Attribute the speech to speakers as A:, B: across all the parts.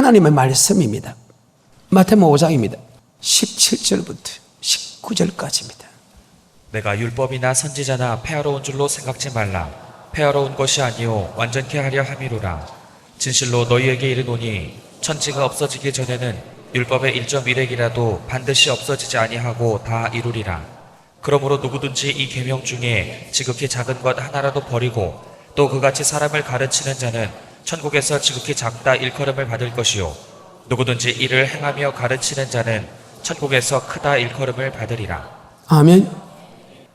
A: 하나님의 말씀입니다. 마태복음 5장입니다. 17절부터 19절까지입니다.
B: 내가 율법이나 선지자나 폐하러운 줄로 생각지 말라. 폐하러운 것이 아니요 완전케 하려 함이로라. 진실로 너희에게 이르노니 천지가 없어지기 전에는 율법의 1.1획이라도 반드시 없어지지 아니하고 다 이루리라. 그러므로 누구든지 이 계명 중에 지극히 작은 것 하나라도 버리고 또 그같이 사람을 가르치는 자는 천국에서 지극히 작다 일컬음을 받을 것이요 누구든지 이를 행하며 가르치는 자는 천국에서 크다 일컬음을 받으리라.
A: 아멘.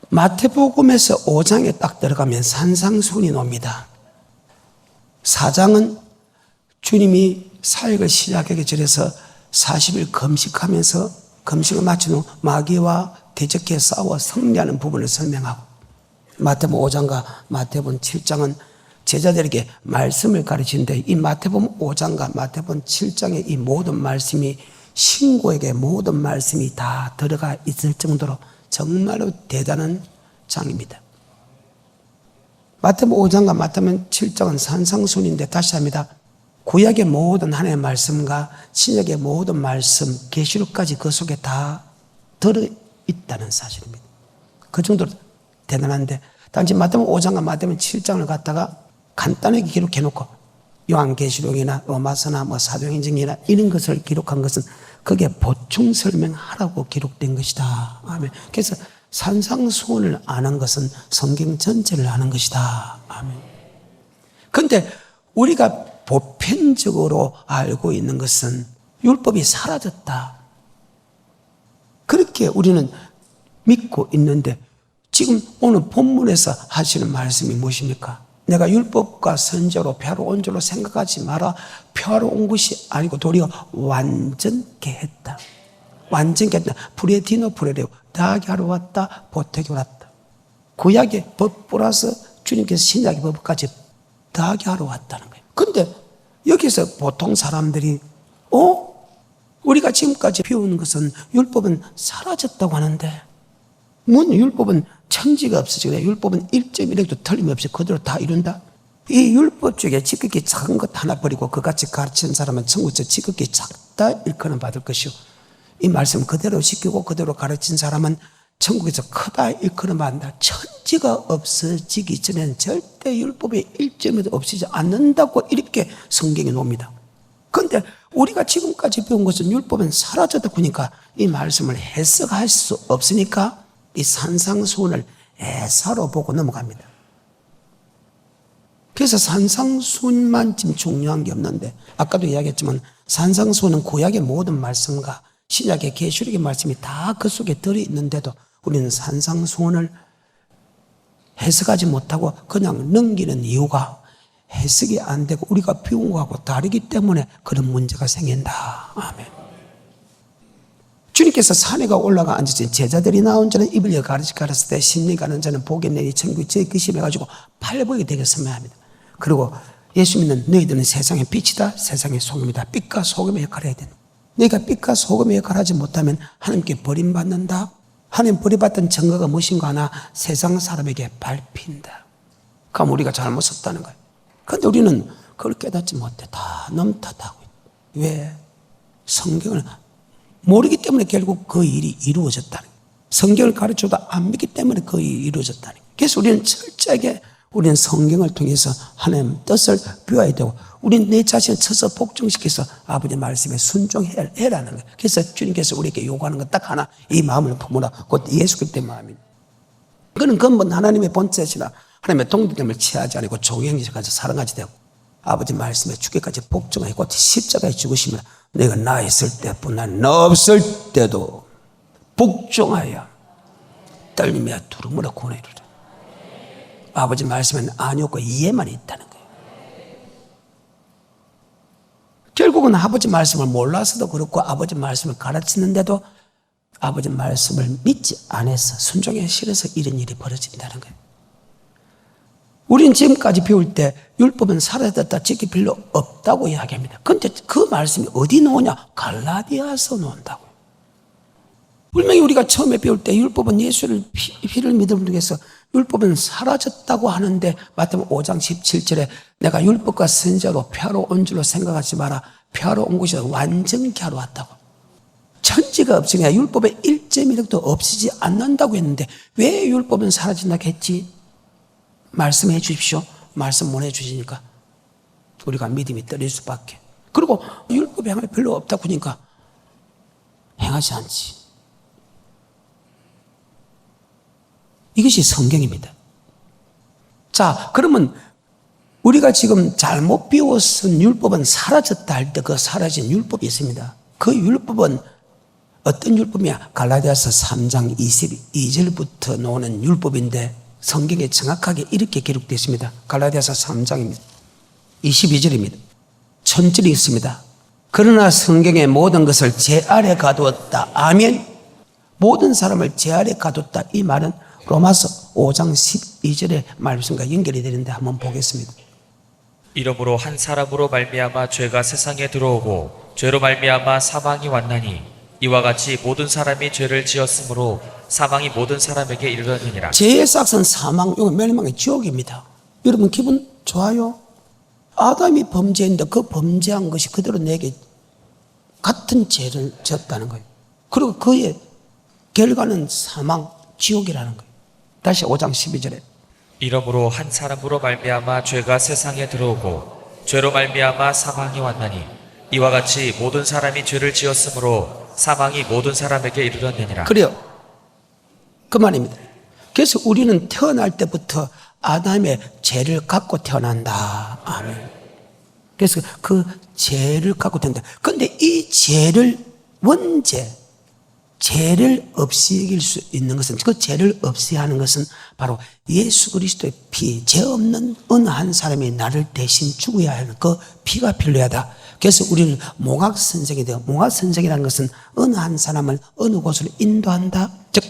A: 마태복음에서 5장에 딱 들어가면 산상수훈이 나옵니다. 4장은 주님이 사역을 시작하기 전에서 40일 금식하면서 금식을 마친 후 마귀와 대적해 싸워 승리하는 부분을 설명하고, 마태복음 5장과 마태복음 7장은 제자들에게 말씀을 가르치는데, 이 마태복음 5장과 마태복음 7장의 이 모든 말씀이 신고에게 모든 말씀이 다 들어가 있을 정도로 정말로 대단한 장입니다. 마태복음 5장과 마태복음 7장은 산상수훈인데, 다시 합니다. 구약의 모든 하나님의 말씀과 신약의 모든 말씀, 계시록까지 그 속에 다 들어있다는 사실입니다. 그 정도로 대단한데, 단지 마태복음 5장과 마태복음 7장을 갖다가 간단하게 기록해놓고 요한계시록이나 로마서나 사도행전이나 이런 것을 기록한 것은 그게 보충 설명하라고 기록된 것이다. 아멘. 그래서 산상수훈을 아는 것은 성경 전체를 아는 것이다. 아멘. 그런데 우리가 보편적으로 알고 있는 것은 율법이 사라졌다, 그렇게 우리는 믿고 있는데, 지금 오늘 본문에서 하시는 말씀이 무엇입니까? 내가 율법과 선지자로 폐하러 온 줄로 생각하지 마라. 폐하러 온 것이 아니고 도리어 완전케 했다. 완전케 했다. 프레디노 프레레오, 다하게 하러 왔다, 보태게 왔다. 구약의 법 플러스 주님께서 신약의 법까지 다하게 하러 왔다는 거예요. 근데 여기서 보통 사람들이 우리가 지금까지 배운 것은 율법은 사라졌다고 하는데, 율법은 천지가 없어지고 율법은 1.1획도 틀림없이 그대로 다 이룬다? 이 율법 중에 지극히 작은 것 하나 버리고 그같이 가르치는 사람은 천국에서 지극히 작다 일컬음 받을 것이요, 이 말씀 그대로 지키고 그대로 가르친 사람은 천국에서 크다 일컬음 받는다. 천지가 없어지기 전에는 절대 율법의 1.1도 없어지지 않는다고 이렇게 성경에 나옵니다. 그런데 우리가 지금까지 배운 것은 율법은 사라졌다 보니까 이 말씀을 해석할 수 없으니까 이 산상수훈을 애사로 보고 넘어갑니다. 그래서 산상수훈만 지금 중요한 게 없는데, 아까도 이야기했지만 산상수훈은 구약의 모든 말씀과 신약의 계시록의 말씀이 다 그 속에 들어있는데도 우리는 산상수훈을 해석하지 못하고 그냥 넘기는 이유가 해석이 안 되고 우리가 배운 거하고 다르기 때문에 그런 문제가 생긴다. 아멘. 주님께서 산에 올라가 앉으신 제자들이 나온 자는 입을 여 가르칠 때 심리 가는 자는 복이 내리 천국에 제 근심해가지고 팔보게 되겠으면 합니다. 그리고 예수 믿는 너희들은 세상의 빛이다, 세상의 소금이다. 빛과 소금의 역할을 해야 된다. 너희가 빛과 소금의 역할을 하지 못하면 하나님께 버림받는다. 하나님 버림받던 증거가 무엇인가 하나 세상 사람에게 밟힌다. 그럼 우리가 잘못 썼다는 거예요. 그런데 우리는 그걸 깨닫지 못해. 다 넘탓하고 있다. 왜? 성경을 모르기 때문에 결국 그 일이 이루어졌다는 거예요. 성경을 가르쳐도 안 믿기 때문에 그 일이 이루어졌다는 거예요. 그래서 우리는 철저하게 우리는 성경을 통해서 하나님의 뜻을 배워야 되고, 우리는 내 자신을 쳐서 복종시켜서 아버지 말씀에 순종해라는 거예요. 그래서 주님께서 우리에게 요구하는 건 딱 하나, 이 마음을 품으라. 곧 예수 그리스도의 마음입니다. 그는 근본 하나님의 본체시나 하나님의 동등됨을 취하지 않고 종행지까지 사랑하지 되고, 아버지 말씀에 죽기까지 복종하고 곧 십자가에 죽으시면 내가 나 있을 때뿐 아니라 나 없을 때도 복종하여 떨리며 두루무라 구원에 이르라. 아버지 말씀에는 아니 없고 이해만 있다는 거예요. 결국은 아버지 말씀을 몰라서도 그렇고 아버지 말씀을 가르치는데도 아버지 말씀을 믿지 않아서 순종에 싫어서 이런 일이 벌어진다는 거예요. 우린 지금까지 배울 때 율법은 사라졌다, 지킬 필요 없다고 이야기합니다. 그런데 그 말씀이 어디 나오냐? 갈라디아서 나온다고요. 분명히 우리가 처음에 배울 때 율법은 예수를 피를 믿음으로 해서 율법은 사라졌다고 하는데, 마태복음 5장 17절에 내가 율법과 선지자로 폐하러 온 줄로 생각하지 마라. 폐하러 온 것이 완전케 하러 왔다고. 천지가 없으니까 율법의 1.1도 없어지지 않는다고 했는데 왜 율법은 사라진다고 했지? 말씀해 주십시오. 말씀 못 해주시니까 우리가 믿음이 떨어질 수밖에. 그리고 율법 행할 별로 없다고 하니까 행하지 않지. 이것이 성경입니다. 자, 그러면 우리가 지금 잘못 배웠은 율법은 사라졌다 할 때 그 사라진 율법이 있습니다. 그 율법은 어떤 율법이야? 갈라디아서 3장 22절부터 나오는 율법인데 성경에 정확하게 이렇게 기록되어 있습니다. 갈라디아서 3장입니다. 22절입니다. 천절이 있습니다. 그러나 성경의 모든 것을 제 아래 가두었다. 아멘. 모든 사람을 제 아래 가뒀다. 이 말은 로마서 5장 12절의 말씀과 연결이 되는데 한번 보겠습니다.
B: 이러므로 한 사람으로 말미암아 죄가 세상에 들어오고 죄로 말미암아 사망이 왔나니 이와 같이 모든 사람이 죄를 지었으므로 사망이 모든 사람에게 이르렀느니라.
A: 죄의 싹은 사망, 이건 멸망의 지옥입니다. 여러분 기분 좋아요? 아담이 범죄했는데 그 범죄한 것이 그대로 내게 같은 죄를 지었다는 거예요. 그리고 그의 결과는 사망, 지옥이라는 거예요. 다시 5장 12절에
B: 이러므로 한 사람으로 말미암아 죄가 세상에 들어오고 죄로 말미암아 사망이 왔나니 이와 같이 모든 사람이 죄를 지었으므로 사망이 모든 사람에게 이르렀느니라.
A: 그래요. 그 말입니다. 그래서 우리는 태어날 때부터 아담의 죄를 갖고 태어난다. 아멘. 그래서 그 죄를 갖고 태어난다. 그런데 이 죄를 원죄, 죄를 없이 이길 수 있는 것은, 그 죄를 없이 하는 것은 바로 예수 그리스도의 피, 죄 없는 어느 한 사람이 나를 대신 죽어야 하는 그 피가 필요하다. 그래서 우리는 몽학선생이 돼요. 몽학선생이라는 것은 어느 한 사람을 어느 곳으로 인도한다. 즉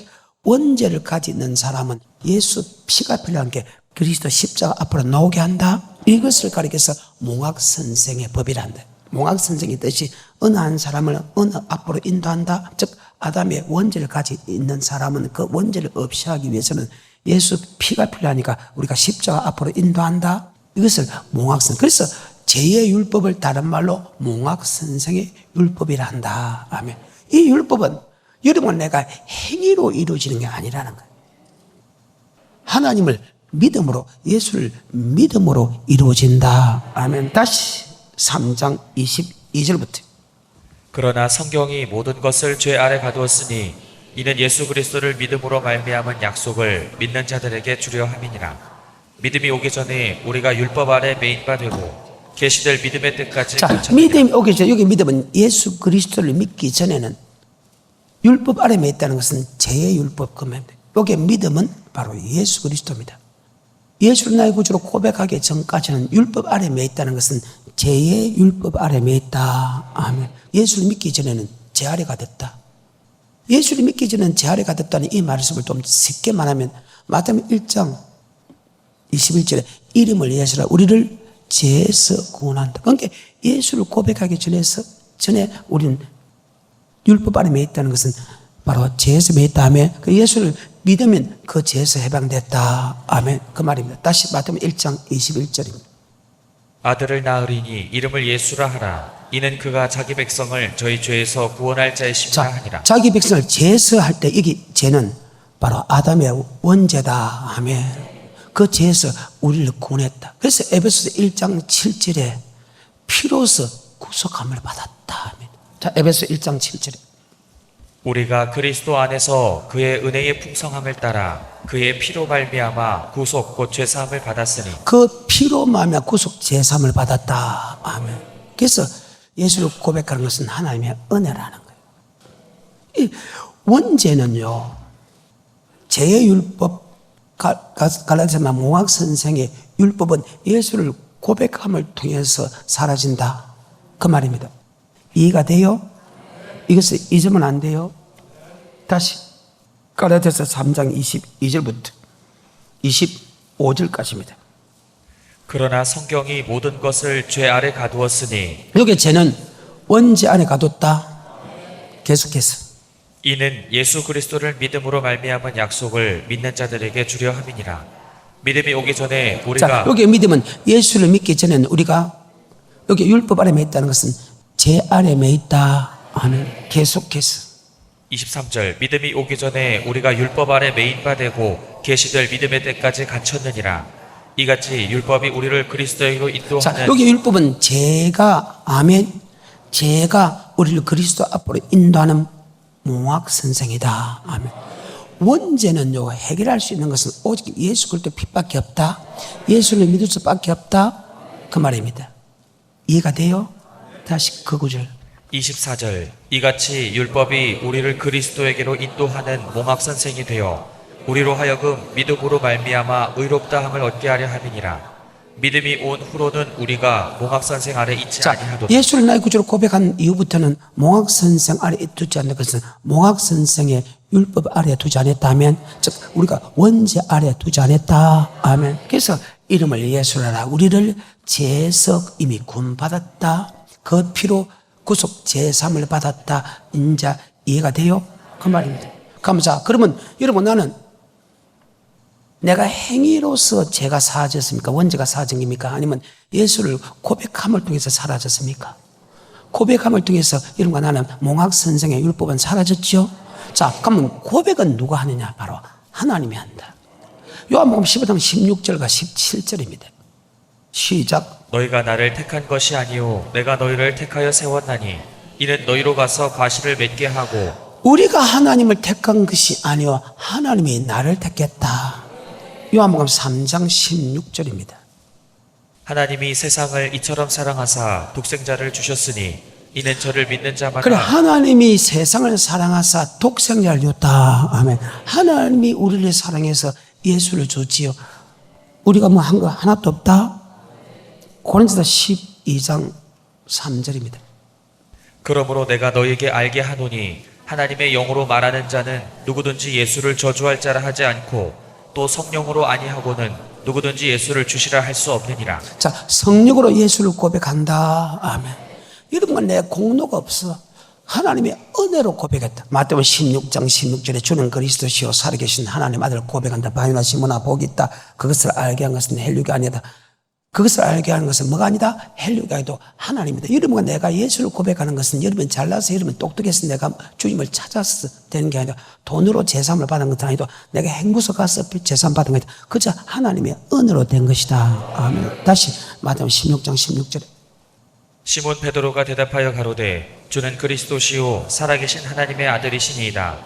A: 원죄를 가지고 있는 사람은 예수 피가 필요한 게 그리스도 십자가 앞으로 나오게 한다. 이것을 가리켜서 몽학선생의 법이란다. 몽학선생의 뜻이 어느 한 사람을 어느 앞으로 인도한다. 즉 아담의 원죄를 가지고 있는 사람은 그 원죄를 없이 하기 위해서는 예수 피가 필요하니까 우리가 십자가 앞으로 인도한다. 이것을 몽학선. 그래서 죄의 율법을 다른 말로 몽학선생의 율법이라 한다. 아멘. 이 율법은 여러분 내가 행위로 이루어지는 게 아니라는 거예요. 하나님을 믿음으로, 예수를 믿음으로 이루어진다. 아멘. 다시 3장 22절부터.
B: 그러나 성경이 모든 것을 죄 아래 가두었으니 이는 예수 그리스도를 믿음으로 말미암은 약속을 믿는 자들에게 주려 함이니라. 믿음이 오기 전에 우리가 율법 아래 매인 바 되고 계시될 믿음의 뜻까지
A: 자,
B: 거쳤느니라.
A: 믿음이 오기 전에, 여기 믿음은 예수 그리스도를 믿기 전에는 율법 아래 매있다는 것은 죄의 율법 금입니다. 여기 믿음은 바로 예수 그리스도입니다. 예수를 나의 구주로 고백하기 전까지는 율법 아래 매있다는 것은 죄의 율법 아래 매있다. 아멘. 예수를 믿기 전에는 죄 아래가 됐다. 예수를 믿기 전에는 죄 아래가 됐다는 이 말씀을 좀 쉽게 말하면 마태복음 1장 21절에 이름을 예수라 우리를 죄에서 구원한다. 그러니까 예수를 고백하기 전에 우리는 율법 아래 매있다는 것은 바로 죄에서 매있다 하며 그 예수를 믿으면 그 죄에서 해방됐다. 아멘. 그 말입니다. 다시 마태복음 1장 21절입니다.
B: 아들을 낳으리니 이름을 예수라 하라. 이는 그가 자기 백성을 저희 죄에서 구원할 자이심이라 하니라.
A: 자기 백성을 죄에서 할 때 여기 죄는 바로 아담의 원죄다. 아멘. 그 죄에서 우리를 구원했다. 그래서 에베소서 1장 7절에 피로서 구속함을 받았다. 아멘. 자, 에베소 1장 7절에
B: 우리가 그리스도 안에서 그의 은혜의 풍성함을 따라 그의 피로 말미암아 구속 곧 죄사함을 받았으니
A: 그 피로 말미암아 구속 죄사함을 받았다. 아멘. 그래서 예수를 고백하는 것은 하나님의 은혜라는 거예요. 이 원죄는요, 죄의 율법, 갈라디아서 몽학 선생의 율법은 예수를 고백함을 통해서 사라진다. 그 말입니다. 이해가 돼요? 이것을 잊으면 안 돼요. 다시 갈라디아서 3장 22절부터 25절까지입니다.
B: 그러나 성경이 모든 것을 죄 아래 가두었으니
A: 여기 죄는 원죄 안에 가뒀다. 계속해서
B: 이는 예수 그리스도를 믿음으로 말미암은 약속을 믿는 자들에게 주려 함이니라. 믿음이 오기 전에 우리가
A: 자, 여기 믿음은 예수를 믿기 전에는 우리가 여기 율법 아래 맺다는 것은 제 아래 매 있다. 아멘. 계속해서.
B: 23절 믿음이 오기 전에 우리가 율법 아래 매인 바 되고 계시될 믿음의 때까지 갇혔느니라. 이같이 율법이 우리를 그리스도에게로
A: 자,
B: 인도하는
A: 여기 율법은 제가 아멘. 제가 우리를 그리스도 앞으로 인도하는 몽학 선생이다. 아멘. 원죄는요, 해결할 수 있는 것은 오직 예수 그리스도 빛밖에 없다. 예수를 믿을 수밖에 없다. 그 말입니다. 이해가 돼요? 다시 그 구절.
B: 24절 이같이 율법이 우리를 그리스도에게로 인도하는 몽학 선생이 되어 우리로 하여금 믿음으로 말미암아 의롭다함을 얻게 하려 함이니라. 믿음이 온 후로는 우리가 몽학 선생 아래 있지
A: 자,
B: 아니하도다.
A: 예수를 나의 구주로 고백한 이후부터는 몽학 선생 아래 두지 않는 것은 몽학 선생의 율법 아래 두지 않았다면, 즉 우리가 원죄 아래 두지 않았다. 아멘. 그래서 이름을 예수라라. 우리를 제석 이미 구원받았다. 그 피로 구속 제삼을 받았다. 인자 이해가 돼요? 그 말입니다. 자, 그러면 여러분, 나는 내가 행위로서 죄가 사하졌습니까? 원죄가 사하진 겁니까? 아니면 예수를 고백함을 통해서 사라졌습니까? 고백함을 통해서 여러분과 나는 몽학 선생의 율법은 사라졌죠? 자, 그러면 고백은 누가 하느냐? 바로 하나님이 한다. 요한복음 15장 16절과 17절입니다. 시작.
B: 너희가 나를 택한 것이 아니요 내가 너희를 택하여 세웠나니 이는 너희로 가서 과실을 맺게 하고.
A: 우리가 하나님을 택한 것이 아니요 하나님이 나를 택했다. 요한복음 3장 16절입니다.
B: 하나님이 세상을 이처럼 사랑하사 독생자를 주셨으니 이는 저를 믿는 자마다.
A: 그래, 하나님이 세상을 사랑하사 독생자를 줬다. 아멘. 하나님이 우리를 사랑해서 예수를 줬지요. 우리가 뭐 한 거 하나도 없다. 고린도서 12장 3절입니다.
B: 그러므로 내가 너희에게 알게 하노니 하나님의 영으로 말하는 자는 누구든지 예수를 저주할 자라 하지 않고 또 성령으로 아니하고는 누구든지 예수를 주시라 할 수 없느니라.
A: 자, 성령으로 예수를 고백한다. 아멘. 여러분, 내 공로가 없어. 하나님의 은혜로 고백했다. 마태복음 16장 16절에 주는 그리스도시요 살아계신 하나님 아들 고백한다. 바요나 시모나 복이 있다. 그것을 알게 한 것은 헬육이 아니다. 그것을 알게 하는 것은 뭐가 아니다? 헬육이 아니도 하나님이다. 여러분과 내가 예수를 고백하는 것은 여러분 잘나서 여러분 똑똑해서 내가 주님을 찾아서 되는 게 아니라 돈으로 제삼을 받은 것은 아니고 내가 행부서 가서 제삼 받은 것이 그저 하나님의 은혜로 된 것이다. 아멘. 다시 마태복음 16장 16절에
B: 시몬 베드로가 대답하여 가로되 주는 그리스도시요 살아계신 하나님의 아들이시니이다.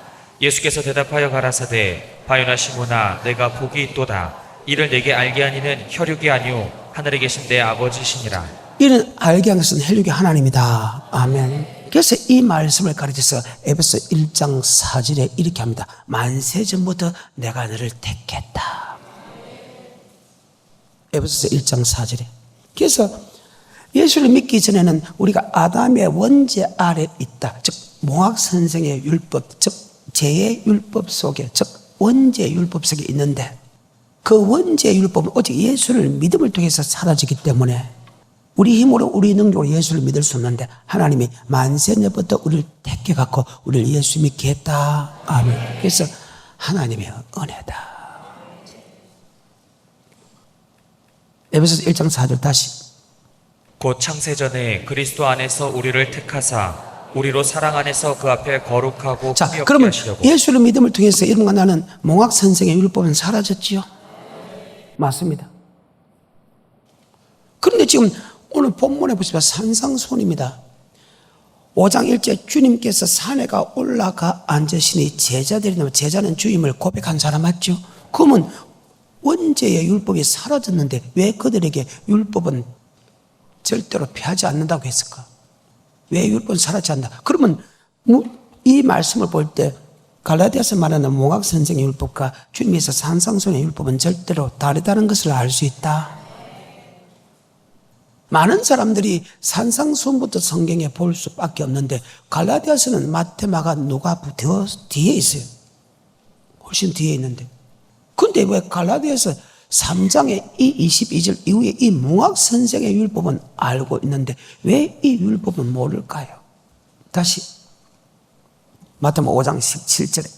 B: 예수께서 대답하여 가라사대 바요나 시몬아 내가 복이 있도다. 이를 내게 알게 하니는 혈육이 아니오 하늘에 계신 내 아버지시니라.
A: 이는 알게 한 것은 혈육이 하나님이다. 아멘. 그래서 이 말씀을 가르쳐서 에베소 1장 4절에 이렇게 합니다. 만세전부터 내가 너를 택했다. 에베소 1장 4절에. 그래서 예수를 믿기 전에는 우리가 아담의 원죄 아래 있다. 즉 몽학 선생의 율법, 즉 죄의 율법 속에, 즉 원죄 율법 속에 있는데 그 원죄 율법은 오직 예수를 믿음을 통해서 사라지기 때문에 우리 힘으로 우리 능력으로 예수를 믿을 수 없는데 하나님이 만세전부터 우리를 택해갖고 우리를 예수 믿게 했다. 아멘. 그래서 하나님의 은혜다. 에베소서 1장 4절 다시.
B: 곧 창세전에 그리스도 안에서 우리를 택하사 우리로 사랑 안에서 그 앞에 거룩하고
A: 자,
B: 흠이 없게
A: 그러면
B: 하시려고.
A: 예수를 믿음을 통해서 여러분과 나는 몽학 선생의 율법은 사라졌지요? 맞습니다. 그런데 지금 오늘 본문에 보시면 산상손입니다. 5장 1절 주님께서 산에가 올라가 앉으시니 제자는 주임을 고백한 사람 맞죠? 그러면 원죄의 율법이 사라졌는데 왜 그들에게 율법은 절대로 피하지 않는다고 했을까? 왜 율법은 사라지지 않는다? 그러면 이 말씀을 볼 때 갈라디아서 말하는 몽학 선생의 율법과 주님께서 산상손의 율법은 절대로 다르다는 것을 알 수 있다. 많은 사람들이 산상손부터 성경에 볼 수밖에 없는데 갈라디아서는 마태, 마가, 누가 더 뒤에 있어요. 훨씬 뒤에 있는데. 근데 왜 갈라디아서 3장의 이 22절 이후에 이 몽학 선생의 율법은 알고 있는데 왜 이 율법은 모를까요? 다시 마태복음 5장 17절에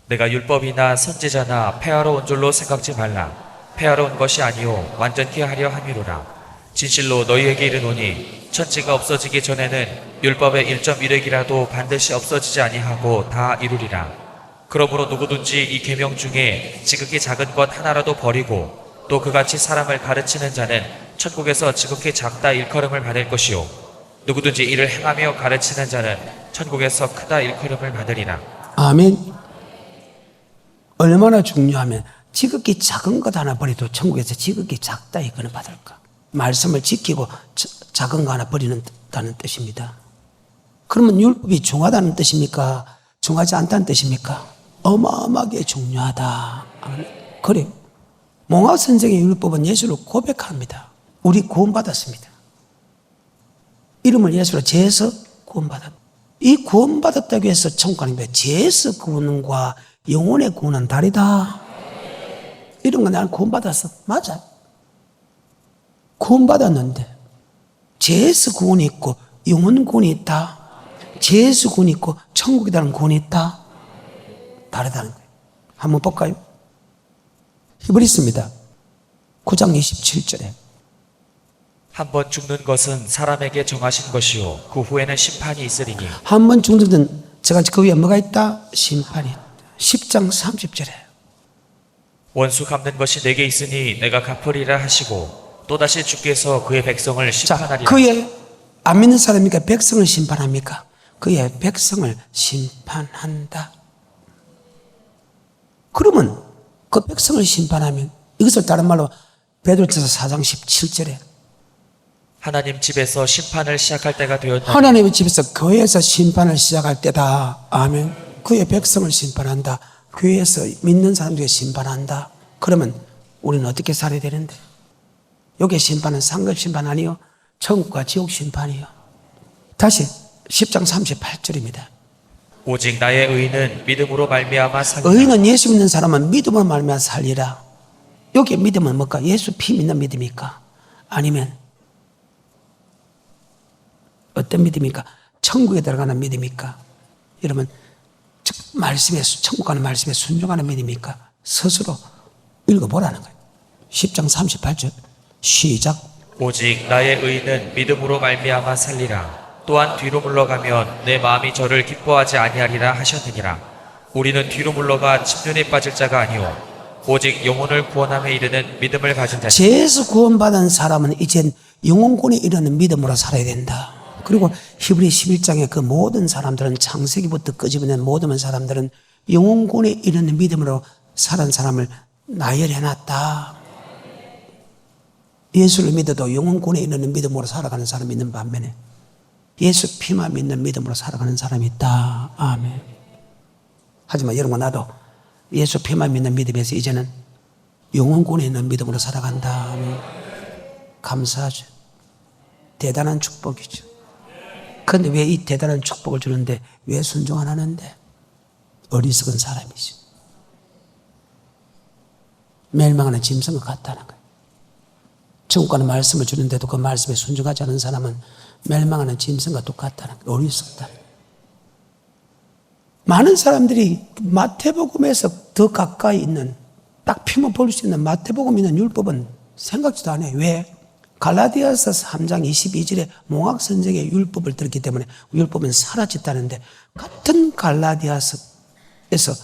B: 내가 율법이나 선지자나 폐하러 온 줄로 생각지 말라. 폐하러 온 것이 아니요 완전케 하려 함이로라. 진실로 너희에게 이르노니 천지가 없어지기 전에는 율법의 1.1획이라도 반드시 없어지지 아니하고 다 이루리라. 그러므로 누구든지 이 계명 중에 지극히 작은 것 하나라도 버리고 또 그같이 사람을 가르치는 자는 천국에서 지극히 작다 일컬음을 받을 것이요 누구든지 이를 행하며 가르치는 자는 천국에서 크다 일컬음을 받으리라.
A: 아멘. 얼마나 중요하면 지극히 작은 것 하나 버려도 천국에서 지극히 작다 이거는 받을까. 말씀을 지키고 작은 거 하나 버리는다는 뜻입니다. 그러면 율법이 중하다는 뜻입니까? 중하지 않다는 뜻입니까? 어마어마하게 중요하다. 그래요. 몽학 선생의 율법은 예수를 고백합니다. 우리 구원받았습니다. 이름을 예수로 죄에서 구원받았다. 이 구원받았다고 해서 천국 가는 거예요. 죄에서 구원과 영혼의 구원은 다르다. 이런 거 나는 구원받았어. 맞아. 구원받았는데 죄에서 구원이 있고 영혼 구원이 있다. 죄에서 구원이 있고 천국이라는 구원이 있다. 다르다는 거예요. 한번 볼까요? 히브리서입니다. 9장 27절에
B: 한 번 죽는 것은 사람에게 정하신 것이요 그 후에는 심판이 있으리니
A: 한 번 죽는 제가 그 위에 뭐가 있다? 심판이 있다. 10장 30절에
B: 원수 갚는 것이 내게 있으니 내가 갚으리라 하시고 또다시 주께서 그의 백성을
A: 자,
B: 심판하리라.
A: 그의 안 믿는 사람이니까 백성을 심판합니까? 그의 백성을 심판한다. 그러면 그 백성을 심판하면 이것을 다른 말로 베드로전서 4장 17절에
B: 하나님 집에서 심판을 시작할 때가 되었다.
A: 하나님의 집에서 교회에서 심판을 시작할 때다. 아멘. 그의 백성을 심판한다. 교회에서 믿는 사람들이 심판한다. 그러면 우리는 어떻게 살아야 되는데? 여기의 심판은 상급 심판 아니요 천국과 지옥 심판이요. 다시 10장 38절입니다.
B: 오직 나의 의는 믿음으로 말미암아 살리라.
A: 의인은 예수 믿는 사람은 믿음으로 말미암아 살리라. 여기에 믿음은 뭘까? 예수 피 믿는 믿음입니까? 아니면 어떤 믿음입니까? 천국에 들어가는 믿음입니까? 여러분 말씀에 천국 가는 말씀에 순종하는 믿음입니까? 스스로 읽어보라는 거예요. 10장 38절 시작.
B: 오직 나의 의는 믿음으로 말미암아 살리라. 또한 뒤로 물러가면 내 마음이 저를 기뻐하지 아니하리라 하셨느니라. 우리는 뒤로 물러가 침륜에 빠질 자가 아니오 오직 영혼을 구원함에 이르는 믿음을 가진 자니.
A: 죄에서 구원받은 사람은 이젠 영혼권에 이르는 믿음으로 살아야 된다. 그리고 히브리 11장에 그 모든 사람들은 창세기부터 끄집어낸 모든 사람들은 영혼권에 이르는 믿음으로 살은 사람을 나열해놨다. 예수를 믿어도 영혼권에 이르는 믿음으로 살아가는 사람이 있는 반면에 예수 피만 믿는 믿음으로 살아가는 사람이 있다. 아멘. 하지만 여러분 나도 예수 피만 믿는 믿음에서 이제는 영혼권에 있는 믿음으로 살아간다. 아멘. 감사하죠. 대단한 축복이죠. 그런데 왜 이 대단한 축복을 주는데 왜 순종 안 하는데? 어리석은 사람이죠. 멸망하는 짐승과 같다는 거예요. 천국 가는 말씀을 주는데도 그 말씀에 순종하지 않은 사람은 멸망하는 짐승과 똑같다는 거예요. 어리석다. 많은 사람들이 마태복음에서 더 가까이 있는 딱 피면 볼 수 있는 마태복음 있는 율법은 생각지도 않아요. 왜? 갈라디아서 3장 22절에 몽학 선생의 율법을 들었기 때문에 율법은 사라졌다는데 같은 갈라디아서에서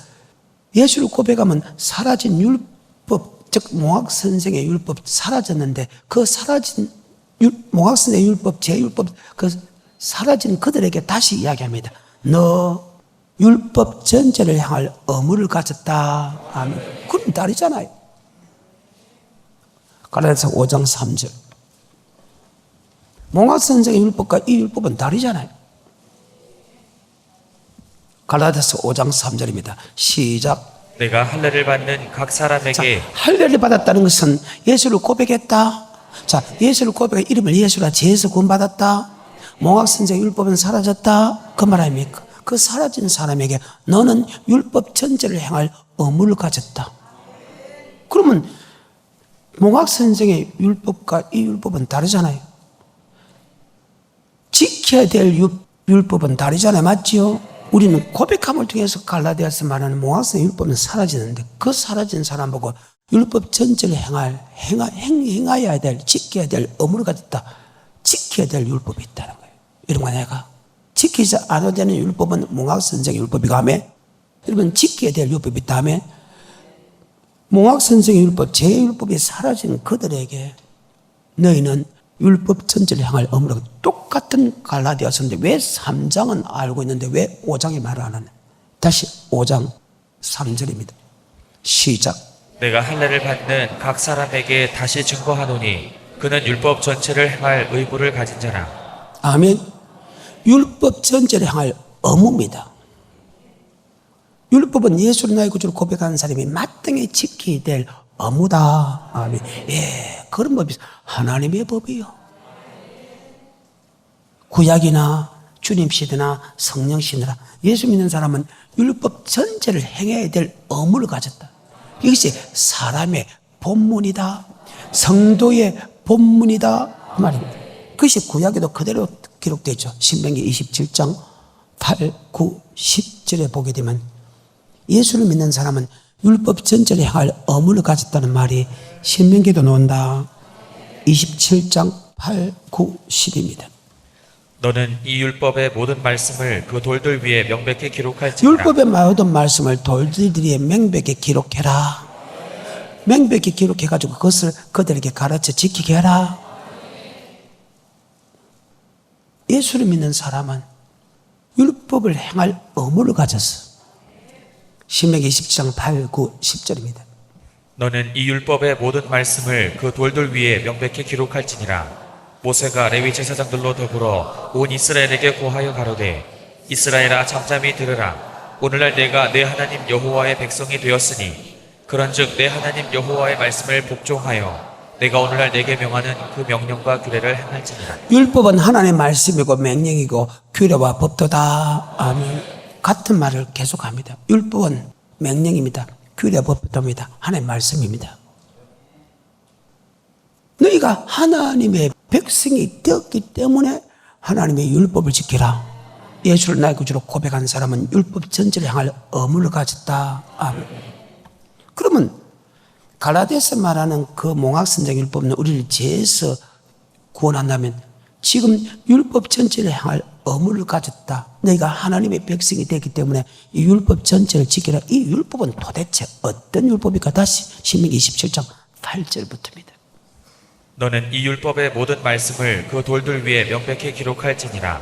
A: 예수를 고백하면 사라진 율법, 즉 몽학 선생의 율법 사라졌는데 그 사라진 몽학 선생의 율법, 제 율법 그 사라진 그들에게 다시 이야기합니다. 너 율법 전체를 향할 의무를 가졌다. 아멘. 그럼 다르잖아요. 갈라디아서 5장 3절. 몽학 선생의 율법과 이 율법은 다르잖아요. 갈라디아서 5장 3절입니다. 시작.
B: 내가 할례를 받는 각 사람에게
A: 자, 할례를 받았다는 것은 예수를 고백했다. 자, 예수를 고백해 이름을 예수라 죄에서 구원받았다. 몽학 선생의 율법은 사라졌다. 그 말 아닙니까? 그 사라진 사람에게 너는 율법 전체를 행할 의무를 가졌다. 그러면 몽학 선생의 율법과 이 율법은 다르잖아요. 지켜야 될 율법은 다르잖아요. 맞지요? 우리는 고백함을 통해서 갈라디아서 말하는 몽학 선생의 율법은 사라지는데 그 사라진 사람 보고 율법 전체를 행해야 될, 지켜야 될 의무를 가졌다. 지켜야 될 율법이 있다는 거예요. 여러분, 내가 지키지 않아야 되는 율법은 몽학선생의 율법이고 하며, 여러분 지켜야 될 율법이 있다며, 몽학선생의 율법, 제1율법이 사라진 그들에게 너희는 율법 전체를 향할 의무로, 똑같은 갈라디아서인데 왜 3장은 알고 있는데 왜 5장에 말을 안 하냐. 다시 5장 3절입니다. 시작.
B: 내가 할례를 받는 각 사람에게 다시 증거하노니 그는 율법 전체를 행할 의무를 가진 자라.
A: 아멘. 율법 전체를 향할 의무입니다. 율법은 예수를 나의 구주로 고백하는 사람이 마땅히 지켜야 될 의무다. 아멘. 예, 그런 법이 하나님의 법이요. 구약이나 주님 시대나 성령 시대나 예수 믿는 사람은 율법 전체를 행해야 될 의무를 가졌다. 이것이 사람의 본문이다. 성도의 본문이다. 그 말입니다. 그것이 구약에도 그대로 기록되어 있죠. 신명기 27장 8, 9, 10절에 보게 되면 예수를 믿는 사람은 율법 전체를 향할 의무를 가졌다는 말이 신명기에도 나온다. 27장 8, 9, 10입니다.
B: 너는 이 율법의 모든 말씀을 그 돌들 위에 명백히 기록할지니라.
A: 율법의 모든 말씀을 돌들 위에 명백히 기록해라. 명백히 기록해가지고 그것을 그들에게 가르쳐 지키게 해라. 예수를 믿는 사람은 율법을 행할 의무를 가졌어. 신명기 27장 8, 9, 10절입니다.
B: 너는 이 율법의 모든 말씀을 그 돌들 위에 명백히 기록할지니라. 모세가 레위 제사장들로 더불어 온 이스라엘에게 고하여 가로되 이스라엘아 잠잠히 들으라. 오늘날 내가 내 하나님 여호와의 백성이 되었으니 그런즉 내 하나님 여호와의 말씀을 복종하여 내가 오늘날 내게 명하는 그 명령과 규례를 행할지니라.
A: 율법은 하나님의 말씀이고 명령이고 규례와 법도다. 아멘. 같은 말을 계속합니다. 율법은 명령입니다. 규례와 법도입니다. 하나님의 말씀입니다. 너희가 하나님의 백성이 되었기 때문에 하나님의 율법을 지키라. 예수를 나의 구주로 고백한 사람은 율법 전체를 향할 의무를 가졌다. 아멘. 그러면 갈라디아서 말하는 그 몽학선생 율법은 우리를 죄에서 구원한다면 지금 율법 전체를 향할 의무를 가졌다. 너희가 하나님의 백성이 되기 때문에 이 율법 전체를 지키라. 이 율법은 도대체 어떤 율법일까? 다시 신명기 27장 8절부터입니다.
B: 너는 이 율법의 모든 말씀을 그 돌들 위에 명백히 기록할지니라.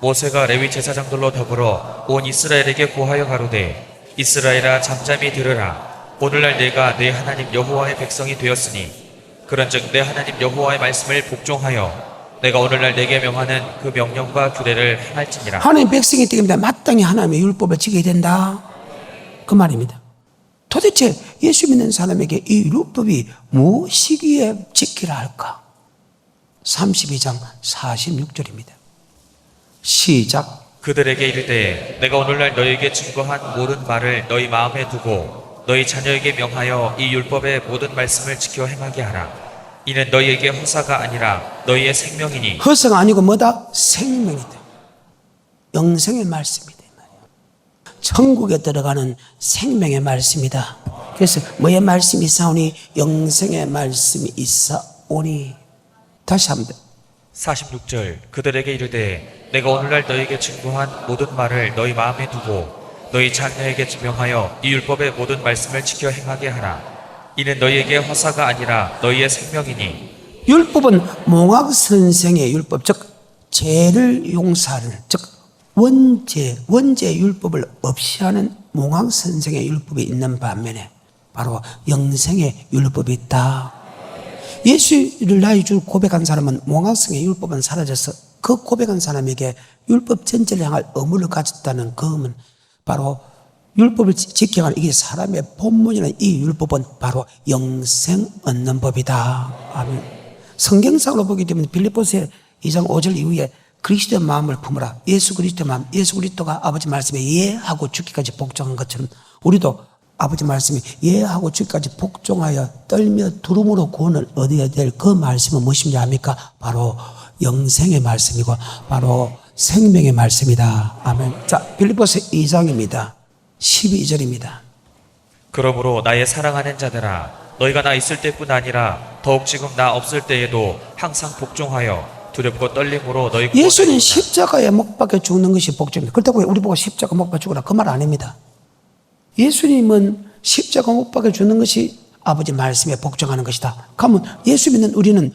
B: 모세가 레위 제사장들로 더불어 온 이스라엘에게 고하여 가로되 이스라엘아 잠잠히 들으라. 오늘날 내가 내 하나님 여호와의 백성이 되었으니 그런즉 내 하나님 여호와의 말씀을 복종하여 내가 오늘날 내게 명하는 그 명령과 규례를 행할지니라.
A: 하나님의 백성이 되기 때문에 마땅히 하나님의 율법을 지켜야 된다. 그 말입니다. 도대체 예수 믿는 사람에게 이 율법이 무엇이기에 지키라 할까? 32장 46절입니다. 시작.
B: 그들에게 이르되 내가 오늘날 너희에게 증거한 모든 말을 너희 마음에 두고 너희 자녀에게 명하여 이 율법의 모든 말씀을 지켜 행하게 하라. 이는 너희에게 허사가 아니라 너희의 생명이니.
A: 허사가 아니고 뭐다? 생명이다. 영생의 말씀이다. 천국에 들어가는 생명의 말씀이다. 그래서 뭐의 말씀이 있사오니? 영생의 말씀이 있사오니. 다시 한번
B: 46절 그들에게 이르되 내가 오늘날 너희에게 증거한 모든 말을 너희 마음에 두고 너희 자녀에게 명하여 이 율법의 모든 말씀을 지켜 행하게 하라. 이는 너희에게 허사가 아니라 너희의 생명이니.
A: 율법은 몽학 선생의 율법, 즉 죄를 용서하는, 즉 원죄 율법을 없이 하는 몽학 선생의 율법이 있는 반면에 바로 영생의 율법이 있다. 예수를 나의 주 고백한 사람은 몽학성의 율법은 사라져서 그 고백한 사람에게 율법 전체를 향할 의무를 가졌다는 그 의무는 바로 율법을 지켜가는 이게 사람의 본문이라는 이 율법은 바로 영생 얻는 법이다. 아멘. 성경상으로 보기 때문에 빌립보서 2장 5절 이후에 그리스도의 마음을 품으라. 예수 그리스도의 마음, 예수 그리스도가 아버지 말씀에 예하고 죽기까지 복종한 것처럼 우리도 아버지 말씀에 예하고 죽기까지 복종하여 떨며 두름으로 구원을 얻어야 될 그 말씀은 무엇인지 압니까? 바로 영생의 말씀이고 바로 생명의 말씀이다. 아멘. 자, 빌립보서 2장입니다. 12절입니다.
B: 그러므로 나의 사랑하는 자들아 너희가 나 있을 때뿐 아니라 더욱 지금 나 없을 때에도 항상 복종하여 두렵고 떨림으로 너희
A: 예수는
B: 구원을
A: 십자가에 못 박혀 죽는 것이 복종입니다. 그렇다고 우리 보고 십자가 못 박혀 죽으라 그 말 아닙니다. 예수님은 십자가 못 박혀 죽는 것이 아버지 말씀에 복종하는 것이다. 그러면 예수 믿는 우리는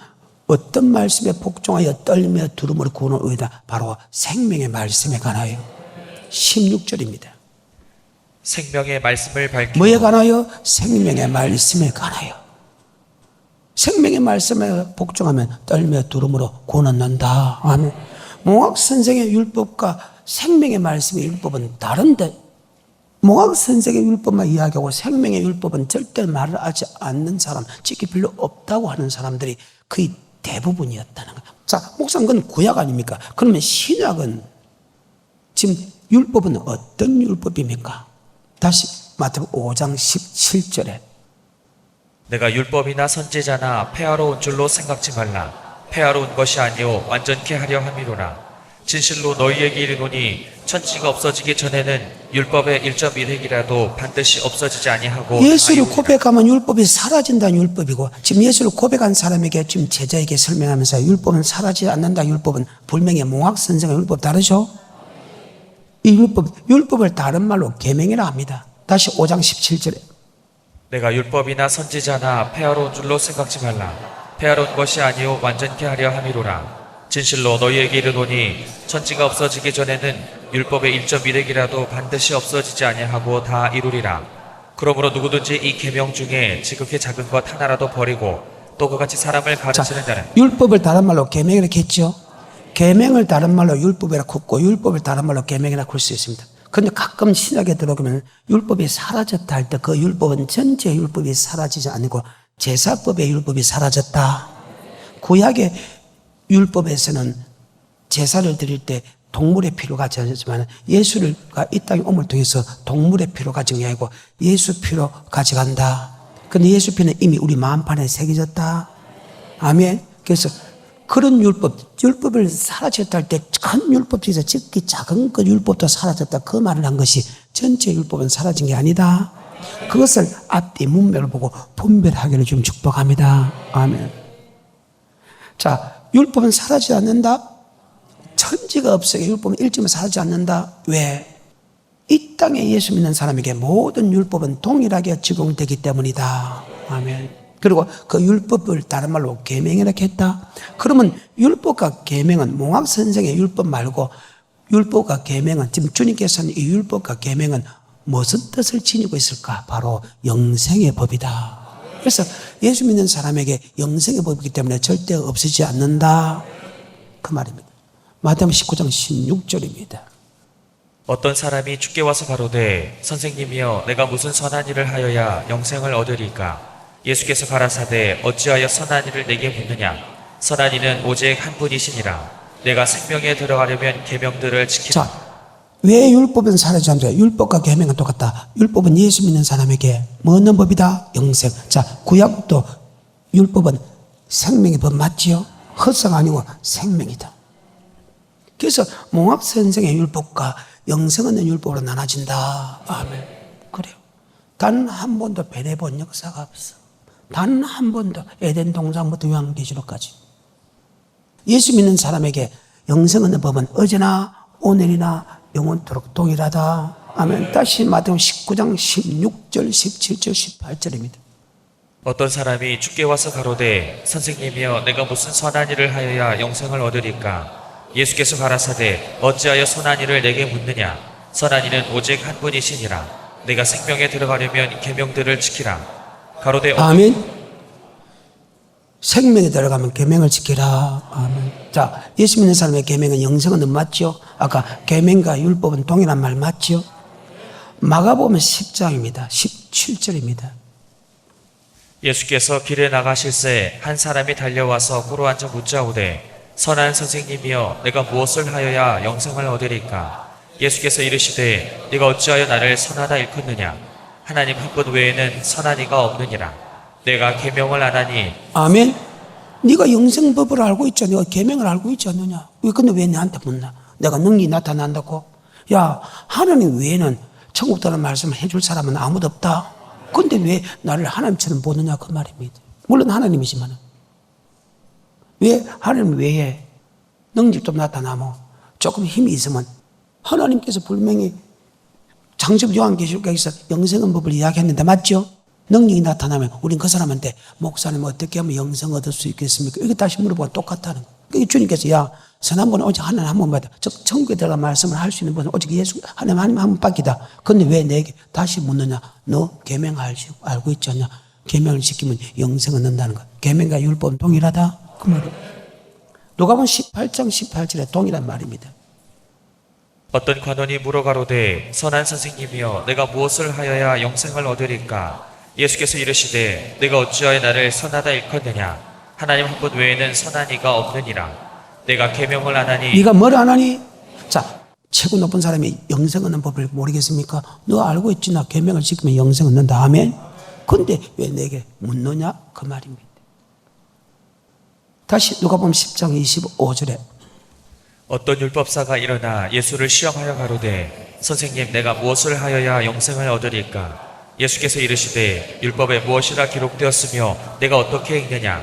A: 어떤 말씀에 복종하여 떨며 두려움으로 구원을 얻다? 바로 생명의 말씀에 관하여 16절입니다.
B: 생명의 말씀을 밝히고
A: 뭐에 관하여? 생명의 말씀에 관하여. 생명의 말씀에 복종하면 떨며 두려움으로 구원을 얻는다. 아멘. 몽학 선생의 율법과 생명의 말씀의 율법은 다른데 몽학 선생의 율법만 이야기하고 생명의 율법은 절대 말을 하지 않는 사람, 지키 별로 없다고 하는 사람들이 거의 대부분이었다는 거예요. 자, 목사님 그건 구약 아닙니까? 그러면 신약은 지금 율법은 어떤 율법입니까? 다시 마태복음 5장 17절에
B: 내가 율법이나 선지자나 폐하러 온 줄로 생각지 말라. 폐하러 온 것이 아니요 완전케 하려 함이로라. 진실로 너희에게 이르노니 천지가 없어지기 전에는 율법의 1.1획이라도 반드시 없어지지 아니하고
A: 예수를
B: 다 이루리라.
A: 고백하면 율법이 사라진다는 율법이고 지금 예수를 고백한 사람에게 지금 제자에게 설명하면서 율법은 사라지지 않는다. 율법은 분명히 몽학 선생의 율법 다르죠? 이 율법을 다른 말로 계명이라 합니다. 다시 5장 17절에
B: 내가 율법이나 선지자나 폐하러 온 줄로 생각지 말라. 폐하러 온 것이 아니요 완전케 하려 함이로라. 진실로 너희에게 이르노니 천지가 없어지기 전에는 율법의 1.1획이라도 반드시 없어지지 아니하고 다 이루리라. 그러므로 누구든지 이 계명 중에 지극히 작은 것 하나라도 버리고 또 그같이 사람을 가르치는 자는
A: 율법을 다른 말로 계명이라고 했죠. 계명을 다른 말로 율법이라 굽고 율법을 다른 말로 계명이라 굴 수 있습니다. 그런데 가끔 신약에 들어오면 율법이 사라졌다 할 때 그 율법은 전체 율법이 사라지지 않고 제사법의 율법이 사라졌다. 구약의 율법에서는 제사를 드릴 때 동물의 피로 가져가지만 예수가 이 땅에 옴을 통해서 동물의 피로 가진 게 아니고 예수 피로 가져간다. 그런데 예수 피는 이미 우리 마음판에 새겨졌다. 아멘. 그래서 그런 율법을 사라졌다 할 때 큰 율법 중에서 특히 작은 것 율법도 사라졌다. 그 말을 한 것이 전체 율법은 사라진 게 아니다. 그것을 앞뒤 문맥을 보고 분별하기를 좀 축복합니다. 아멘. 자, 율법은 사라지지 않는다. 천지가 없어요. 율법은 일점은 사라지지 않는다. 왜? 이 땅에 예수 믿는 사람에게 모든 율법은 동일하게 적용되기 때문이다. 아멘. 그리고 그 율법을 다른 말로 계명이라고 했다. 그러면 율법과 계명은 몽학 선생의 율법 말고 율법과 계명은 지금 주님께서는 이 율법과 계명은 무슨 뜻을 지니고 있을까? 바로 영생의 법이다. 그래서 예수 믿는 사람에게 영생의 법이기 때문에 절대 없어지지 않는다. 그 말입니다. 마태복음 19장 16절입니다.
B: 어떤 사람이 주께 와서 가로되 선생님이여 내가 무슨 선한 일을 하여야 영생을 얻으리까? 예수께서 가라사대 어찌하여 선한 일을 내게 묻느냐? 선한 이는 오직 한 분이시니라. 내가 생명에 들어가려면 계명들을 지키라.
A: 자, 왜 율법은 사라지지 않는다? 율법과 계명은 똑같다. 율법은 예수 믿는 사람에게 뭐 얻는 법이다? 영생. 자, 구약도 율법은 생명의 법 맞지요? 헛성 아니고 생명이다. 그래서 몽학 선생의 율법과 영생 얻는 율법으로 나눠진다. 아멘. 그래요. 단 한 번도 배려본 역사가 없어. 단 한 번도 에덴 동산부터 요한계시록까지. 예수 믿는 사람에게 영생 얻는 법은 어제나 오늘이나 영원토록 동일하다. 아멘. 다시 마태복음 19장 16절, 17절, 18절입니다.
B: 어떤 사람이 주께 와서 가로되 선생님이여 내가 무슨 선한 일을 하여야 영생을 얻으리까? 예수께서 가라사대 어찌하여 선한 일을 내게 묻느냐? 선한 이는 오직 한 분이시니라. 내가 생명에 들어가려면 계명들을 지키라. 가로되
A: 아멘. 생명에 들어가면 계명을 지키라. 아멘. 자, 예수 믿는 사람의 계명은 영생은 맞죠? 아까 계명과 율법은 동일한 말 맞죠? 마가복음 10장입니다. 17절입니다.
B: 예수께서 길에 나가실새 한 사람이 달려와서 꿇어 앉아 묻자오되 선한 선생님이여 내가 무엇을 하여야 영생을 얻으리까? 예수께서 이르시되 네가 어찌하여 나를 선하다 일컫느냐? 하나님 한 분 외에는 선한 이가 없느니라. 내가 계명을 안 하니
A: 아멘. 네가 영생법을 알고 있지 않냐? 네가 계명을 알고 있지 않느냐? 근데 왜 나한테 묻나? 내가 능력이 나타난다고? 야, 하나님 외에는 천국 들어가는 말씀을 해줄 사람은 아무도 없다. 근데 왜 나를 하나님처럼 보느냐? 그 말입니다. 물론 하나님이지만 왜 하나님 외에 능력 좀 나타나면 조금 힘이 있으면 하나님께서 분명히 창세기 요한계시록에서 영생의 법을 이야기했는데 맞죠? 능력이 나타나면 우린 그 사람한테 목사님 어떻게 하면 영생 얻을 수 있겠습니까? 이거 다시 물어보고 똑같다는 거예요. 그러니까 주님께서 야 선한 분은 오직 하나님 한 번만 받아. 즉 천국에 들어가 말씀을 할 수 있는 분은 오직 예수 하나님 한 번밖이다. 그런데 왜 내게 다시 묻느냐? 너 계명 알고 있지 않냐? 계명을 지키면 영생을 얻는다는 거야. 계명과 율법은 동일하다 그 말이에요. 누가복음 18장 18절에 동일한 말입니다.
B: 어떤 관원이 물어가로되 선한 선생님이여 내가 무엇을 하여야 영생을 얻으리까? 예수께서 이르시되 내가 어찌하여 나를 선하다 일컫느냐? 하나님 한 분 외에는 선한 이가 없느니라. 내가 계명을 안 하니
A: 네가 뭘 안 하니? 자, 최고 높은 사람이 영생 얻는 법을 모르겠습니까? 너 알고 있지? 나 계명을 지키면 영생 얻는다. 아멘. 근데 왜 내게 묻느냐? 그 말입니다. 다시 누가복음 10장 25절에
B: 어떤 율법사가 일어나 예수를 시험하여 가로되 선생님 내가 무엇을 하여야 영생을 얻으리까? 예수께서 이르시되 율법에 무엇이라 기록되었으며 내가 어떻게 읽느냐?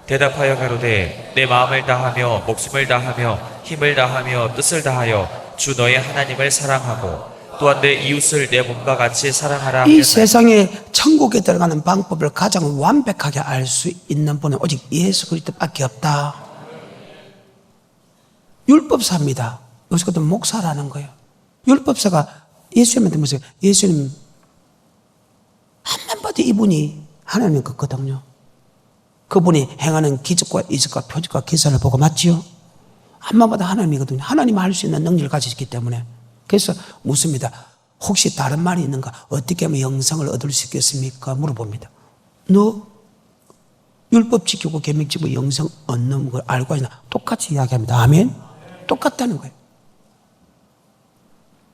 B: 대답하여 가로되 내 마음을 다하며 목숨을 다하며 힘을 다하며 뜻을 다하여 주 너의 하나님을 사랑하고 또한 내 이웃을 내 몸과 같이 사랑하라
A: 이
B: 하였나니.
A: 세상에 천국에 들어가는 방법을 가장 완벽하게 알 수 있는 분은 오직 예수 그리스도밖에 없다. 율법사입니다. 여기서 목사라는 거예요. 율법사가 예수님한테 물어요. 예수님 한만 봐도 이분이 하나님 같거든요. 그분이 행하는 기적과 이적과 표적과 기사를 보고 맞지요? 한만 봐도 하나님이거든요. 하나님 할 수 있는 능력을 가지셨기 때문에. 그래서 묻습니다. 혹시 다른 말이 있는가? 어떻게 하면 영생을 얻을 수 있겠습니까? 물어봅니다. 너 율법 지키고 계명 지키고 영생 얻는 걸 알고 있나? 똑같이 이야기합니다. 아멘? 똑같다는 거예요.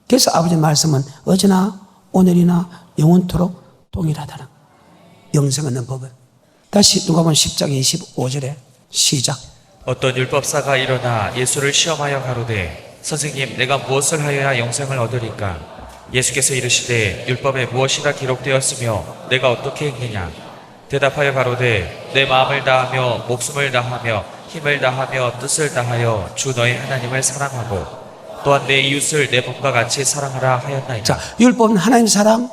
A: 그래서 아버지 말씀은 어제나 오늘이나 영원토록 동일하다는 거예요. 영생 얻는 법은. 다시 누가복음 10장 25절에 시작.
B: 어떤 율법사가 일어나 예수를 시험하여 가로되 선생님 내가 무엇을 하여야 영생을 얻으리까? 예수께서 이르시되 율법에 무엇이라 기록되었으며 내가 어떻게 읽느냐? 대답하여 가로되 내 마음을 다하며 목숨을 다하며 힘을 다하며 뜻을 다하여 주 너의 하나님을 사랑하고 또한 내 이웃을 내 몸과 같이 사랑하라 하였나이다.
A: 자, 율법은 하나님 사랑?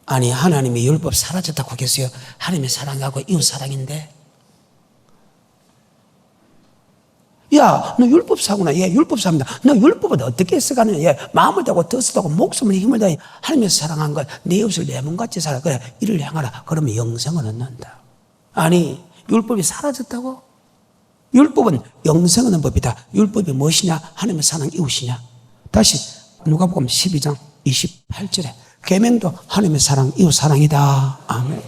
A: 아니, 하나님이 율법 사라졌다고 하겠어요? 하나님의 사랑하고 이웃 사랑인데? 야, 너 율법사구나. 예, 율법사입니다. 너 율법은 어떻게 써가느냐? 예, 마음을 다하고 뜻을 다하고 목숨을 힘을 다해 하나님께서 사랑한 걸 내 이웃을 내 몸같이 살아. 그래, 이를 향하라. 그러면 영생을 얻는다. 아니, 율법이 사라졌다고? 율법은 영생 얻는 법이다. 율법이 무엇이냐? 하나님의 사랑 이웃이냐? 다시 누가복음 12장 28절에 계명도 하나님의 사랑, 이웃 사랑이다. 아멘.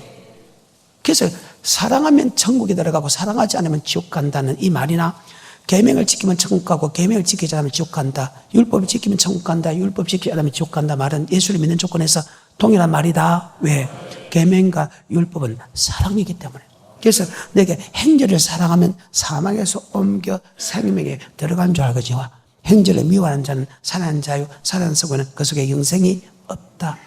A: 그래서 사랑하면 천국에 들어가고 사랑하지 않으면 지옥 간다는 이 말이나 계명을 지키면 천국 가고 계명을 지키지 않으면 지옥 간다. 율법을 지키면 천국 간다. 율법 지키지 않으면 지옥 간다 말은 예수를 믿는 조건에서 동일한 말이다. 왜? 계명과 율법은 사랑이기 때문에. 그래서 내게 행절을 사랑하면 사망에서 옮겨 생명에 들어간 줄 알거지와 행절을 미워하는 자는 살아난 자유, 살아난 속에는 그 속에 영생이 없다.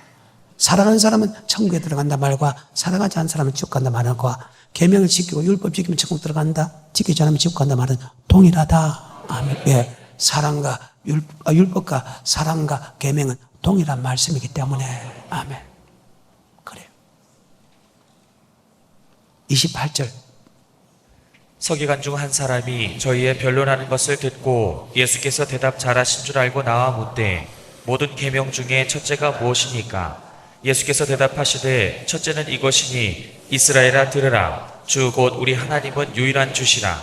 A: 사랑하는 사람은 천국에 들어간다 말과 사랑하지 않는 사람은 지옥 간다 말과 계명을 지키고 율법 지키면 천국 들어간다, 지키지 않으면 지옥 간다 말은 동일하다. 아멘. 왜? 사랑과 율법과 사랑과 계명은 동일한 말씀이기 때문에. 아멘. 그래요. 28절.
B: 서기관 중 한 사람이 저희의 변론하는 것을 듣고 예수께서 대답 잘하신 줄 알고 나와 묻되 모든 계명 중에 첫째가 무엇이니까? 예수께서 대답하시되 첫째는 이것이니 이스라엘아 들으라. 주 곧 우리 하나님은 유일한 주시라.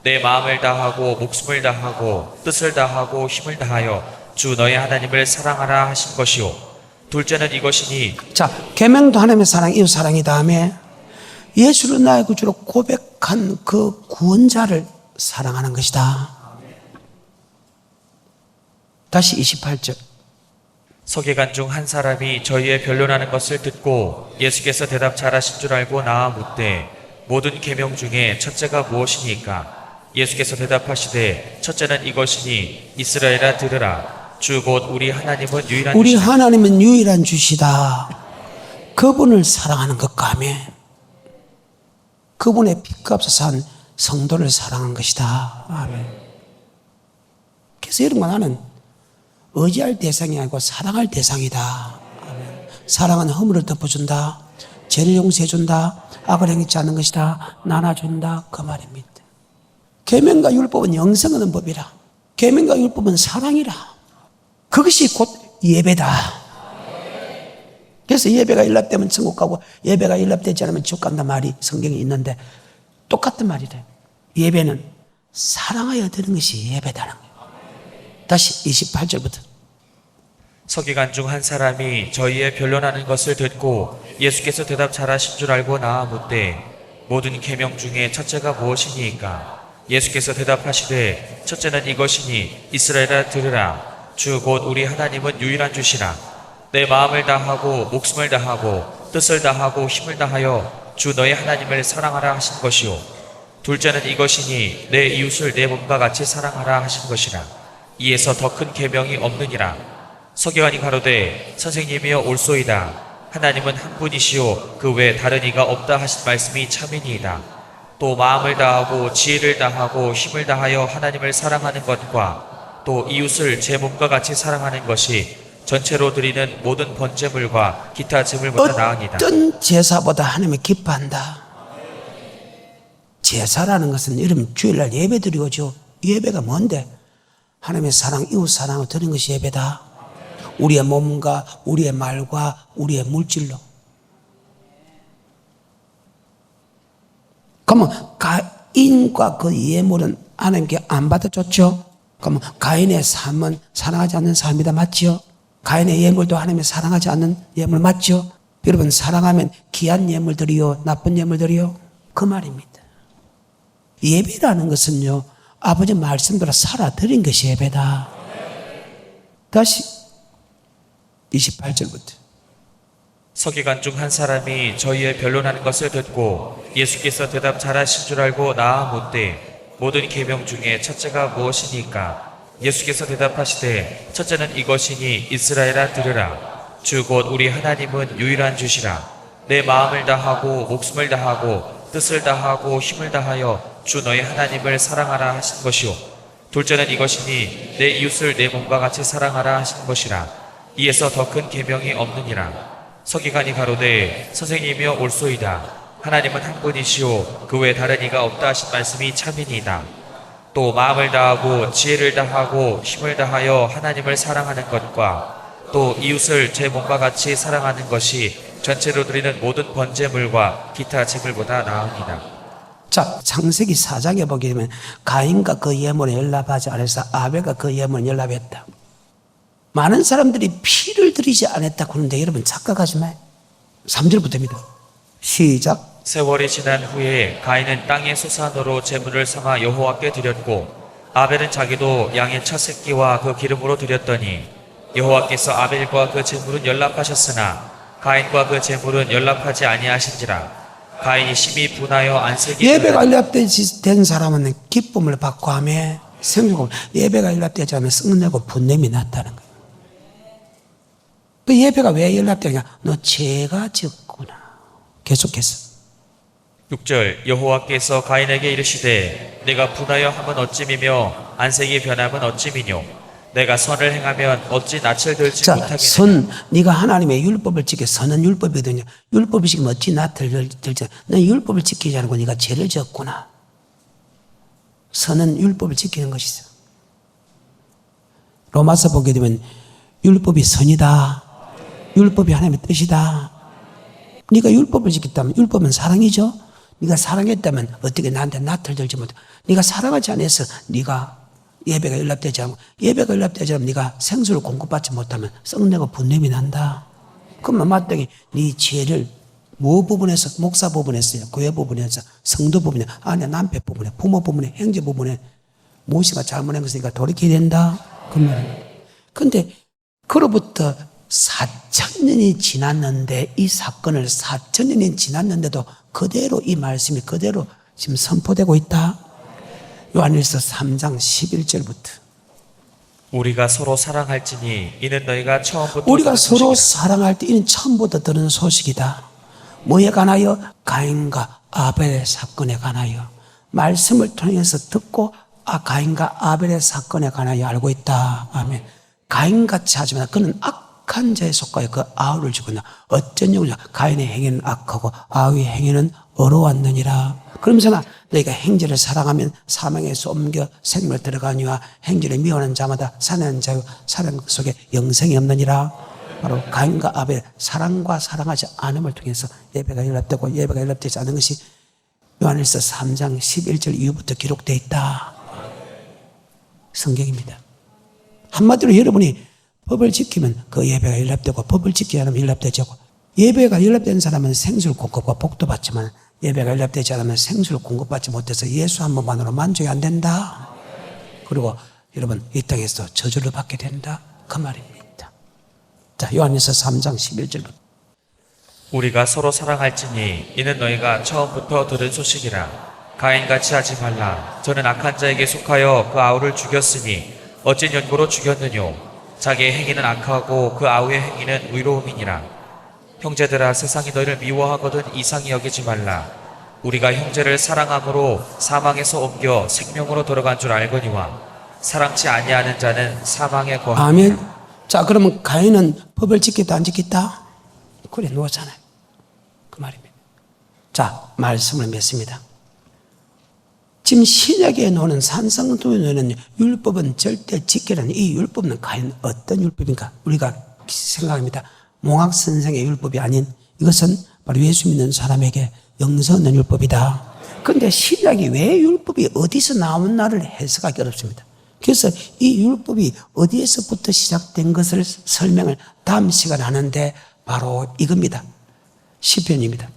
B: 내 마음을 다하고 목숨을 다하고 뜻을 다하고 힘을 다하여 주 너의 하나님을 사랑하라 하신 것이요. 둘째는 이것이니.
A: 자, 계명도 하나님의 사랑, 이웃 사랑이 다음에 예수를 나의 구주로 고백한 그 구원자를 사랑하는 것이다. 다시 28절.
B: 서기관 중 한 사람이 저희의 변론하는 것을 듣고 예수께서 대답 잘하신 줄 알고 나와 묻되 모든 계명 중에 첫째가 무엇이니까? 예수께서 대답하시되 첫째는 이것이니 이스라엘아 들으라. 주 곧 우리 하나님은 유일한
A: 우리
B: 주시라.
A: 하나님은 유일한 주시다. 그분을 사랑하는 것과 하며 그분의 피값을 산 성도를 사랑한 것이다. 아멘. 그래서 여러분, 나는 의지할 대상이 아니고 사랑할 대상이다. 아멘. 사랑은 허물을 덮어준다. 죄를 용서해준다. 악을 행치 않는 것이다. 나눠준다. 그 말입니다. 계명과 율법은 영생 얻는 법이라. 계명과 율법은 사랑이라. 그것이 곧 예배다. 그래서 예배가 일납되면 천국 가고 예배가 일납되지 않으면 지옥 간다 말이 성경에 있는데 똑같은 말이래. 예배는 사랑하여 드리는 것이 예배다는 거예요. 다시 28절부터.
B: 서기관 중 한 사람이 저희의 변론하는 것을 듣고 예수께서 대답 잘하신 줄 알고 나아 묻되 모든 계명 중에 첫째가 무엇이니까? 예수께서 대답하시되 첫째는 이것이니 이스라엘아 들으라. 주 곧 우리 하나님은 유일한 주시라. 내 마음을 다하고 목숨을 다하고 뜻을 다하고 힘을 다하여 주 너의 하나님을 사랑하라 하신 것이요. 둘째는 이것이니 내 이웃을 내 몸과 같이 사랑하라 하신 것이라. 이에서 더 큰 계명이 없느니라. 서기관이 가로되 선생님이여 옳소이다. 하나님은 한 분이시요 그 외 다른 이가 없다 하신 말씀이 참이니이다. 또 마음을 다하고 지혜를 다하고 힘을 다하여 하나님을 사랑하는 것과 또 이웃을 제 몸과 같이 사랑하는 것이 전체로 드리는 모든 번제물과 기타 제물보다 나으니이다.
A: 어떤 제사보다 하나님을 기뻐한다. 제사라는 것은 여러분 주일날 예배 드리고죠. 예배가 뭔데? 하나님의 사랑, 이웃 사랑을 드리는 것이 예배다. 우리의 몸과 우리의 말과 우리의 물질로. 그러면 가인과 그 예물은 하나님께 안 받아줬죠? 그러면 가인의 삶은 사랑하지 않는 삶이다. 맞죠? 가인의 예물도 하나님이 사랑하지 않는 예물 맞죠? 여러분 사랑하면 귀한 예물들이요 나쁜 예물들이요? 그 말입니다. 예배라는 것은요 아버지 말씀대로 살아드린 것이 예배다. 다시 28절부터.
B: 서기관 중 한 사람이 저희의 변론하는 것을 듣고 예수께서 대답 잘하신 줄 알고 나아 묻되 모든 계명 중에 첫째가 무엇이니까? 예수께서 대답하시되 첫째는 이것이니 이스라엘아 들으라. 주 곧 우리 하나님은 유일한 주시라. 내 마음을 다하고 목숨을 다하고 뜻을 다하고 힘을 다하여 주 너희 하나님을 사랑하라 하신 것이요. 둘째는 이것이니 내 이웃을 내 몸과 같이 사랑하라 하신 것이라. 이에서 더 큰 계명이 없느니라. 서기관이 가로되 선생님이여 옳소이다. 하나님은 한 분이시오 그 외 다른 이가 없다 하신 말씀이 참이니이다. 또 마음을 다하고 지혜를 다하고 힘을 다하여 하나님을 사랑하는 것과 또 이웃을 제 몸과 같이 사랑하는 것이 전체로 드리는 모든 번제물과 기타 제물보다 나으니이다.
A: 자, 창세기 4장에 보게 되면 가인과 그 예물에 연락하지 않아서 아벨과 그 예물에 연락했다. 많은 사람들이 피를 들이지 않았다 그러는데 여러분 착각하지 마요. 3절부터입니다. 시작.
B: 세월이 지난 후에 가인은 땅의 소산으로 제물을 삼아 여호와께 드렸고 아벨은 자기도 양의 첫 새끼와 그 기름으로 드렸더니 여호와께서 아벨과 그 제물은 연락하셨으나 가인과 그 제물은 연락하지 아니하신지라. 가인이 심히 분하여 안색이
A: 예배가 연락된 사람은 기쁨을 받고 하며 생육을 예배가 연락되지 않으면 썩내고 분냄이 났다는 거예요. 그 예배가 왜 연락되냐? 너 죄가 적구나. 계속해서
B: 6절 여호와께서 가인에게 이르시되 내가 분하여 함은 어찌미며 안색이 변함은 어찌미뇨 내가 선을 행하면 어찌 낯을 들지
A: 자,
B: 못하겠느냐.
A: 선, 네가 하나님의 율법을 지켜. 선은 율법이거든요. 율법을 지키면 어찌 낯을 들지. 너 율법을 지키지 않고 네가 죄를 지었구나. 선은 율법을 지키는 것이죠. 로마서 보게 되면 율법이 선이다. 율법이 하나님의 뜻이다. 네가 율법을 지켰다면 율법은 사랑이죠. 네가 사랑했다면 어떻게 나한테 낯을 들지 못해. 네가 사랑하지 않아서 네가 예배가 연락되지 않고 예배가 연락되지 않으면 네가 생수를 공급받지 못하면 썩내고 분냄이 난다. 그러면 마땅히 네 죄를 뭐 부분에서 목사 부분에서 교회 부분에서 성도 부분에 아내 남편 부분에 부모 부분에 형제 부분에 무엇인가 잘못한 것이니까 돌이켜야 된다. 그런데 그로부터 4,000년이 지났는데 이 사건을 4,000년이 지났는데도 그대로 이 말씀이 그대로 지금 선포되고 있다. 요한일서 3장 11절부터
B: 우리가 서로 사랑할지니 이는 너희가 처음부터
A: 우리가
B: 들은
A: 서로
B: 소식이라.
A: 사랑할 때 이는 처음부터 들은 소식이다. 뭐에 관하여? 가인과 아벨의 사건에 관하여. 말씀을 통해서 듣고 가인과 아벨의 사건에 관하여 알고 있다. 아멘. 가인같이 하지만 그는 악한 자에 속하여 그 아우를 죽였나. 어쩐 용이냐. 가인의 행위는 악하고 아우의 행위는 어려웠느니라. 그러면서나 너희가 행제를 사랑하면 사망에서 옮겨 생명을 들어가니와 행제를 미워하는 자마다 사는 자유 사랑 속에 영생이 없느니라. 바로 가인과 아벨 사랑과 사랑하지 않음을 통해서 예배가 연락되고 예배가 연락되지 않은 것이 요한일서 3장 11절 이후부터 기록되어 있다. 성경입니다. 한마디로 여러분이 법을 지키면 그 예배가 연락되고 법을 지키지 않으면 연락되지 않고 예배가 연락된 사람은 생수를 공급과 복도 받지만 예배가 연락되지 않으면 생수를 공급받지 못해서 예수 한 번만으로 만족이 안 된다. 그리고 여러분 이 땅에서 저주를 받게 된다. 그 말입니다. 자, 요한일서 3장 11절.
B: 우리가 서로 사랑할지니 이는 너희가 처음부터 들은 소식이라. 가인같이 하지 말라. 저는 악한 자에게 속하여 그 아우를 죽였으니 어찐 연고로 죽였느뇨. 자기의 행위는 악하고 그 아우의 행위는 의로움이니라. 형제들아, 세상이 너희를 미워하거든 이상히 여기지 말라. 우리가 형제를 사랑함으로 사망에서 옮겨 생명으로 들어간 줄 알거니와 사랑치 아니하는 자는 사망에 거하느니라.
A: 아멘. 자, 그러면 가인은 법을 지켰다 안 지켰다? 그래 누웠잖아요. 그 말입니다. 자, 말씀을 맺습니다. 지금 신약에 나오는 산상도에 나오는 율법은 절대 지키라는 이 율법은 과연 어떤 율법인가? 우리가 생각합니다. 몽학 선생의 율법이 아닌 이것은 바로 예수 믿는 사람에게 영생 얻는 율법이다. 그런데 신약이 왜 율법이 어디서 나온나를 해석하기 어렵습니다. 그래서 이 율법이 어디에서부터 시작된 것을 설명을 다음 시간에 하는데 바로 이겁니다. 시편입니다.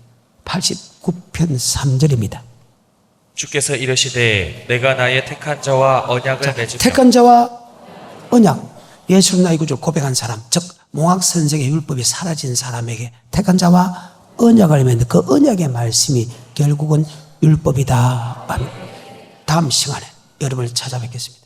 A: 89편 3절입니다.
B: 주께서 이르시되 내가 나의 택한 자와 언약을 맺으며.
A: 택한 자와 언약, 예수는 나의 구주를 고백한 사람, 즉 몽학 선생의 율법이 사라진 사람에게 택한 자와 언약을 맺는 그 언약의 말씀이 결국은 율법이다. 다음 시간에 여러분을 찾아뵙겠습니다.